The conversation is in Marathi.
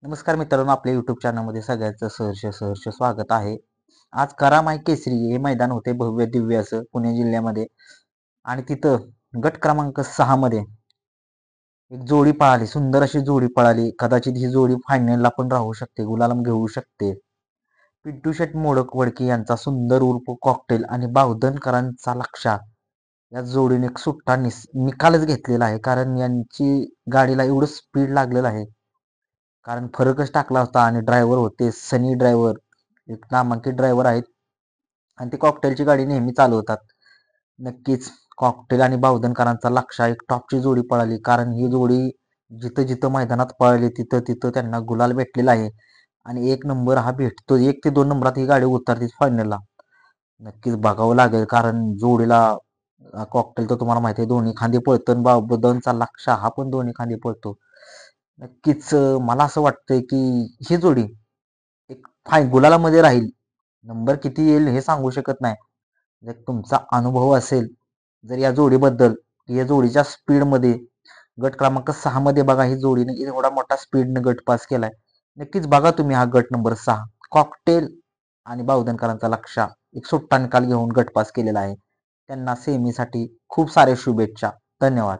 नमस्कार मित्रांनो, आपल्या युट्यूब चॅनलमध्ये सगळ्यांचं सहर्ष स्वागत आहे. आज करामाई केसरी हे मैदान होते भव्य दिव्य असं पुणे जिल्ह्यामध्ये. आणि तिथं गट क्रमांक 6 मध्ये एक जोडी पळाली, सुंदर अशी जोडी पळाली. कदाचित ही जोडी फायनलला पण राहू शकते, गुलाल घेऊ शकते. पिंटू शेट मोडक वडकी यांचा सुंदर उर्फ कॉकटेल आणि बावधनकरांचा लक्षा या जोडीने एक सुट्टा निकालच घेतलेला आहे. कारण यांची गाडीला एवढं स्पीड लागलेलं आहे, कारण फरकच टाकला होता. आणि ड्रायव्हर होते सनी ड्रायव्हर, एक नामांकित ड्रायव्हर आहेत आणि ते कॉकटेलची गाडी नेहमी चालवतात. नक्कीच कॉकटेल आणि बावधनकरांचा लक्षा एक टॉपची जोडी पळाली, कारण ही जोडी जिथं जिथं मैदानात पळाली तिथं तिथं त्यांना गुलाल भेटलेला आहे. आणि एक नंबर हा भेटतो, 1 ते 2 नंबरात ही गाडी उतरते फायनलला. नक्कीच बघावं लागेल, कारण जोडीला कॉकटेल तर तुम्हाला माहिती आहे दोन्ही खांदे पळतो आणि बावधनचा लक्षा हा पण दोन्ही खांदे पळतो. नक्कीच मला असं वाटतंय की ही जोडी एक गुलालामध्ये राहील. नंबर किती येईल हे सांगू शकत नाही. जर तुमचा अनुभव असेल जर या जोडीबद्दल, या जोडीच्या स्पीडमध्ये गट क्रमांक 6 मध्ये बघा, ही जोडीने एवढा मोठा स्पीडने गट पास केलाय. नक्कीच बघा तुम्ही हा गट नंबर 6 कॉकटेल आणि बावधनकरांचा लक्षा एक सुट्टा निकाल घेऊन गट पास केलेला आहे. त्यांना सेमीसाठी खूप सारे शुभेच्छा. धन्यवाद.